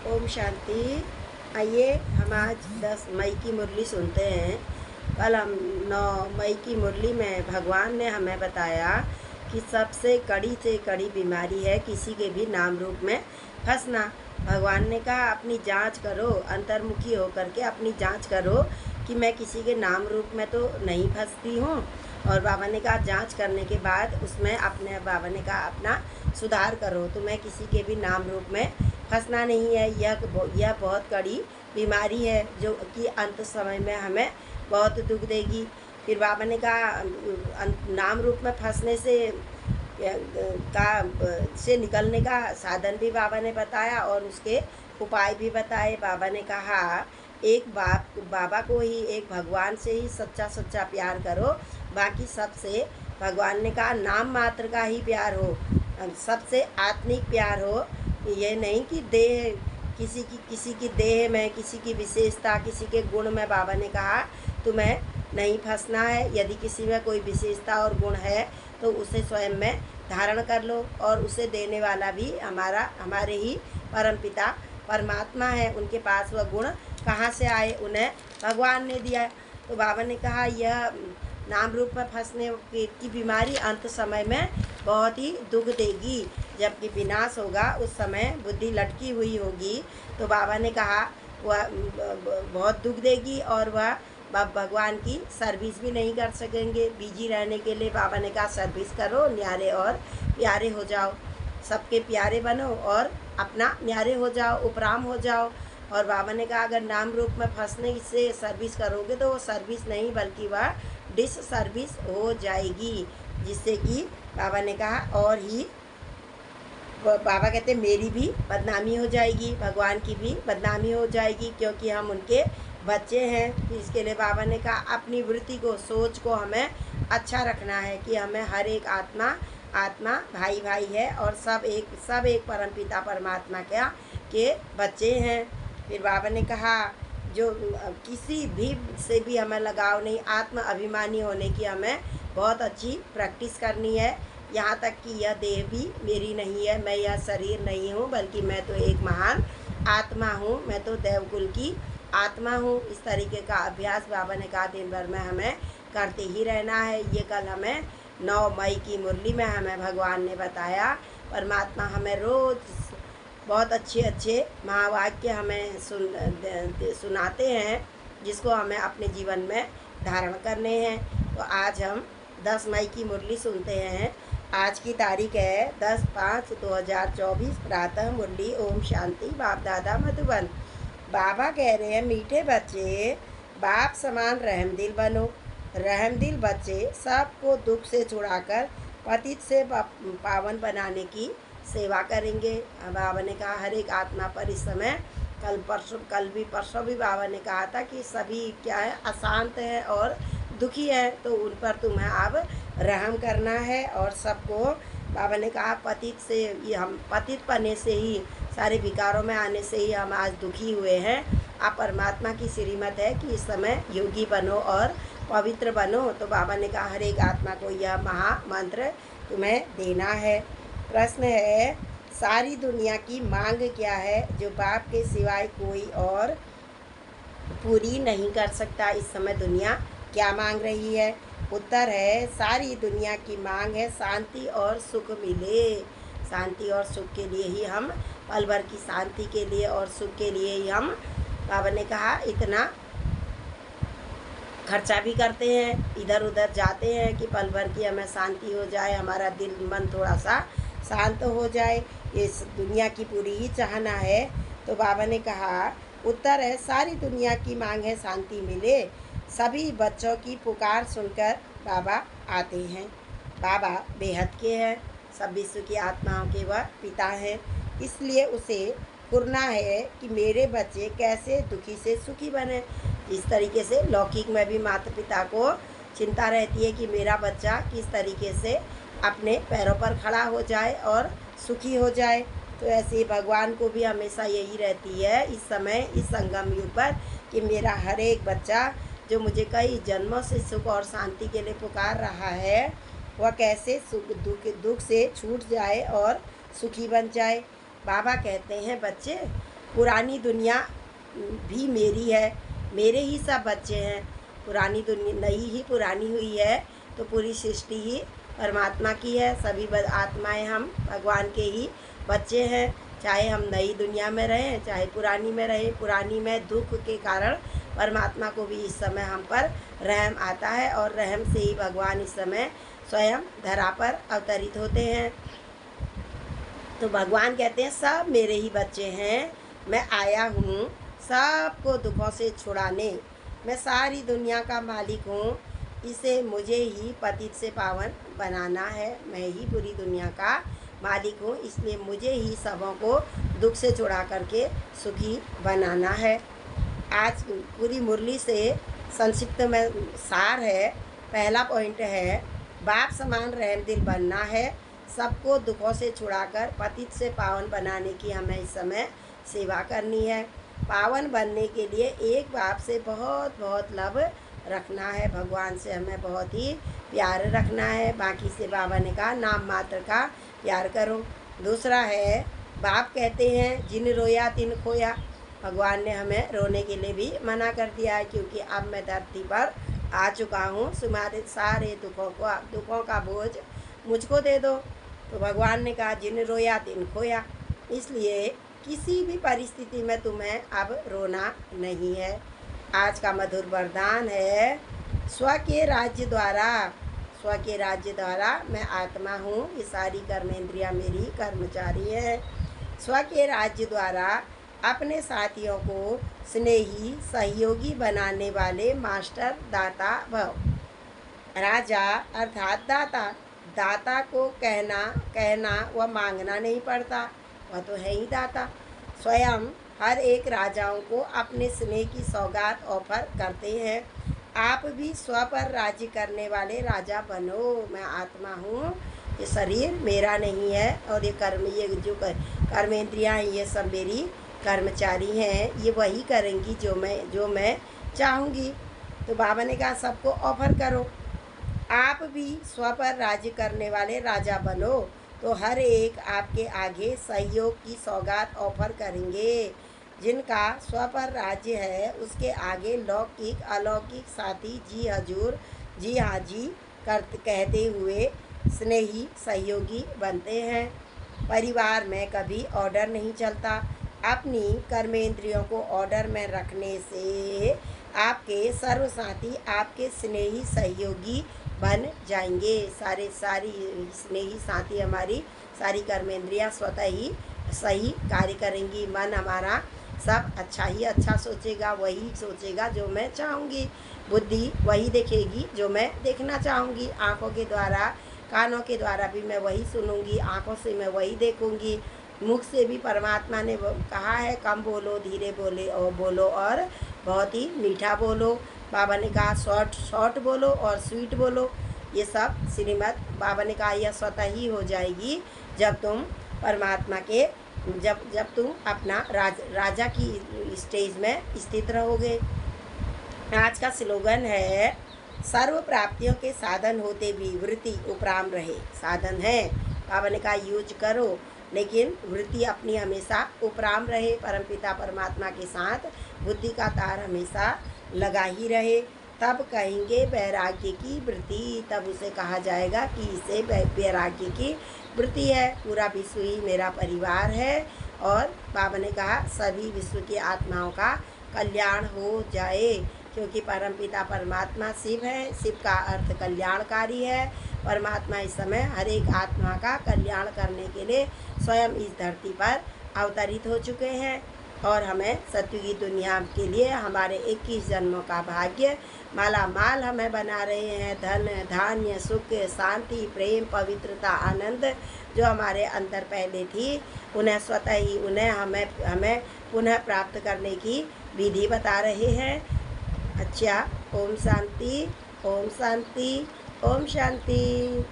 ओम शांति। आइए हम आज 10 मई की मुरली सुनते हैं। कल हम 9 मई की मुरली में भगवान ने हमें बताया कि सबसे कड़ी से कड़ी बीमारी है किसी के भी नाम रूप में फंसना। भगवान ने कहा अपनी जांच करो, अंतर्मुखी होकर के अपनी जांच करो कि मैं किसी के नाम रूप में तो नहीं फंसती हूँ। और बाबा ने कहा जांच करने के बाद उसमें बाबा ने कहा अपना सुधार करो, तो मैं किसी के भी नाम रूप में फंसना नहीं है। यह बहुत कड़ी बीमारी है जो कि अंत समय में हमें बहुत दुख देगी। फिर बाबा ने कहा नाम रूप में फंसने से निकलने का साधन भी बाबा ने बताया और उसके उपाय भी बताए। बाबा ने कहा बाबा को ही, एक भगवान से ही सच्चा प्यार करो, बाकी सबसे भगवान ने कहा नाम मात्र का ही प्यार हो, सबसे आत्मिक प्यार हो। ये नहीं कि किसी की देह में, किसी की विशेषता, किसी के गुण में बाबा ने कहा तुम्हें नहीं फंसना है। यदि किसी में कोई विशेषता और गुण है तो उसे स्वयं में धारण कर लो, और उसे देने वाला भी हमारे ही परमपिता परमात्मा है। उनके पास वह गुण कहाँ से आए, उन्हें भगवान ने दिया। तो बाबा ने कहा यह नाम रूप में फंसने की बीमारी अंत समय में बहुत ही दुख देगी। जबकि विनाश होगा उस समय बुद्धि लटकी हुई होगी, तो बाबा ने कहा वह बहुत दुख देगी और वह भगवान की सर्विस भी नहीं कर सकेंगे। बिजी रहने के लिए बाबा ने कहा सर्विस करो, न्यारे और प्यारे हो जाओ, सबके प्यारे बनो और अपना न्यारे हो जाओ, उपराम हो जाओ। और बाबा ने कहा अगर नाम रूप में फंसने से सर्विस करोगे तो वो सर्विस नहीं बल्कि वह डिस सर्विस हो जाएगी, जिससे कि बाबा ने कहा और ही बाबा कहते मेरी भी बदनामी हो जाएगी, भगवान की भी बदनामी हो जाएगी, क्योंकि हम उनके बच्चे हैं। इसके लिए बाबा ने कहा अपनी वृत्ति को, सोच को हमें अच्छा रखना है कि हमें हर एक आत्मा भाई भाई है और सब एक परमपिता परमात्मा के बच्चे हैं। फिर बाबा ने कहा जो किसी भी से भी हमें लगाव नहीं, आत्म अभिमानी होने की हमें बहुत अच्छी प्रैक्टिस करनी है। यहाँ तक कि यह देह भी मेरी नहीं है, मैं यह शरीर नहीं हूँ, बल्कि मैं तो एक महान आत्मा हूँ, मैं तो देवकुल की आत्मा हूँ। इस तरीके का अभ्यास बाबा ने कहा दिन भर में हमें करते ही रहना है। ये कल हमें 9 मई की मुरली में हमें भगवान ने बताया। परमात्मा हमें रोज़ बहुत अच्छे महावाक्य हमें सुनाते हैं, जिसको हमें अपने जीवन में धारण करने हैं। तो आज हम 10 मई की मुरली सुनते हैं। आज की तारीख है 10/5/2024, प्रातः मुरली। ओम शांति। बाप दादा मधुबन। बाबा कह रहे हैं मीठे बच्चे बाप समान रहमदिल बनो। रहमदिल बच्चे सबको दुख से छुड़ाकर पतित से पावन बनाने की सेवा करेंगे। बाबा ने कहा हर एक आत्मा पर इस समय कल भी परसों भी बाबा ने कहा था कि सभी क्या है, अशांत है और दुखी है, तो उन पर तुम्हें अब रहम करना है। और सबको बाबा ने कहा पतित से, हम पतित पने से ही, सारे विकारों में आने से ही हम आज दुखी हुए हैं। आप परमात्मा की श्रीमत है कि इस समय योगी बनो और पवित्र बनो। तो बाबा ने कहा हर एक आत्मा को यह महामंत्र तुम्हें देना है। प्रश्न है सारी दुनिया की मांग क्या है जो बाप के सिवाय कोई और पूरी नहीं कर सकता। इस समय दुनिया क्या मांग रही है? उत्तर है सारी दुनिया की मांग है शांति और सुख मिले। शांति और सुख के लिए ही हम, पल भर की शांति के लिए और सुख के लिए ही हम, बाबा ने कहा इतना खर्चा भी करते हैं, इधर उधर जाते हैं कि पल भर की हमें शांति हो जाए, हमारा दिल मन थोड़ा सा शांत हो जाए। इस दुनिया की पूरी ही चाहना है। तो बाबा ने कहा उत्तर है सारी दुनिया की मांग है शांति मिले। सभी बच्चों की पुकार सुनकर बाबा आते हैं। बाबा बेहद के हैं, सब विश्व की आत्माओं के वह पिता हैं, इसलिए उसे करना है कि मेरे बच्चे कैसे दुखी से सुखी बने। इस तरीके से लौकिक में भी माता पिता को चिंता रहती है कि मेरा बच्चा किस तरीके से अपने पैरों पर खड़ा हो जाए और सुखी हो जाए। तो ऐसे ही भगवान को भी हमेशा यही रहती है इस समय, इस संगम युग पर, कि मेरा हर एक बच्चा जो मुझे कई जन्मों से सुख और शांति के लिए पुकार रहा है, वह कैसे दुख से छूट जाए और सुखी बन जाए। बाबा कहते हैं बच्चे पुरानी दुनिया भी मेरी है, मेरे ही सब बच्चे हैं। पुरानी दुनिया नई ही पुरानी हुई है तो पूरी सृष्टि ही परमात्मा की है। सभी आत्माएं हम भगवान के ही बच्चे हैं, चाहे हम नई दुनिया में रहें चाहे पुरानी में रहें। पुरानी में दुख के कारण परमात्मा को भी इस समय हम पर रहम आता है और रहम से ही भगवान इस समय स्वयं धरा पर अवतरित होते हैं। तो भगवान कहते हैं सब मेरे ही बच्चे हैं, मैं आया हूँ सबको दुखों से छुड़ाने। मैं सारी दुनिया का मालिक हूँ, इसे मुझे ही पतित से पावन बनाना है। मैं ही पूरी दुनिया का मालिक हूँ, इसलिए मुझे ही सबों को दुख से छुड़ा करके सुखी बनाना है। आज पूरी मुरली से संक्षिप्त में सार है। पहला पॉइंट है बाप समान रहम दिल बनना है, सबको दुखों से छुड़ाकर पतित से पावन बनाने की हमें इस समय सेवा करनी है। पावन बनने के लिए एक बाप से बहुत बहुत लव रखना है, भगवान से हमें बहुत ही प्यार रखना है। बाकी से बाबा ने कहा नाम मात्र का प्यार करो। दूसरा है बाप कहते हैं जिन रोया तिन खोया। भगवान ने हमें रोने के लिए भी मना कर दिया है, क्योंकि अब मैं धरती पर आ चुका हूँ, तुम्हारे सारे दुखों का बोझ मुझको दे दो। तो भगवान ने कहा जिन रोया तिन खोया, इसलिए किसी भी परिस्थिति में तुम्हें अब रोना नहीं है। आज का मधुर वरदान है स्व के राज्य द्वारा मैं आत्मा हूँ, ये सारी कर्मेंद्रियाँ मेरी कर्मचारी है। स्व के राज्य द्वारा अपने साथियों को स्नेही सहयोगी बनाने वाले मास्टर दाता भव। राजा अर्थात दाता को कहना व मांगना नहीं पड़ता, वह तो है ही दाता। स्वयं हर एक राजाओं को अपने स्नेह की सौगात ऑफर करते हैं। आप भी स्व पर राज्य करने वाले राजा बनो। मैं आत्मा हूँ, ये शरीर मेरा नहीं है और ये जो कर्मेंद्रियाँ ये सब मेरी कर्मचारी हैं, ये वही करेंगी जो मैं चाहूँगी। तो बाबा ने कहा सबको ऑफर करो। आप भी स्व पर राज्य करने वाले राजा बनो तो हर एक आपके आगे सहयोग की सौगात ऑफर करेंगे। जिनका स्व पर राज्य है उसके आगे लौकिक अलौकिक साथी जी हजूर जी हाँ जी कहते हुए स्नेही सहयोगी बनते हैं। परिवार में कभी ऑर्डर नहीं चलता। अपनी कर्मेंद्रियों को ऑर्डर में रखने से आपके सर्वसाथी आपके स्नेही सहयोगी बन जाएंगे। सारी स्नेही साथी हमारी सारी कर्मेंद्रियाँ स्वतः ही सही कार्य करेंगी। मन हमारा सब अच्छा ही अच्छा सोचेगा, वही सोचेगा जो मैं चाहूँगी। बुद्धि वही देखेगी जो मैं देखना चाहूँगी। आँखों के द्वारा कानों के द्वारा भी मैं वही सुनूँगी, आँखों से मैं वही देखूँगी। मुख से भी परमात्मा ने कहा है कम बोलो, धीरे बोलो और बहुत ही मीठा बोलो। बाबा ने कहा शॉर्ट बोलो और स्वीट बोलो। ये सब श्रीमद् बाबा ने कहा यह स्वतः ही हो जाएगी जब तुम परमात्मा के जब तुम अपना राजा की स्टेज में स्थित रहोगे। आज का स्लोगन है सर्व प्राप्तियों के साधन होते भी वृत्ति उपराम रहे। साधन है, बाबा ने कहा यूज करो, लेकिन वृत्ति अपनी हमेशा उपराम रहे। परमपिता परमात्मा के साथ बुद्धि का तार हमेशा लगा ही रहे। तब कहेंगे वैराग्य की वृत्ति, तब उसे कहा जाएगा कि इसे वैराग्य की वृत्ति है। पूरा विश्व ही मेरा परिवार है। और बाबा ने कहा सभी विश्व की आत्माओं का कल्याण हो जाए, क्योंकि परमपिता परमात्मा शिव है। शिव का अर्थ कल्याणकारी है। परमात्मा इस समय हर एक आत्मा का कल्याण करने के लिए स्वयं इस धरती पर अवतरित हो चुके हैं और हमें सत्युगी दुनिया के लिए हमारे 21 जन्मों का भाग्य माला माल हमें बना रहे हैं। धन धान्य सुख शांति प्रेम पवित्रता आनंद जो हमारे अंदर पहले थी, उन्हें स्वतः ही हमें पुनः प्राप्त करने की विधि बता रहे हैं। अच्छा, ओम शांति, ओम शांति, ओम शांति।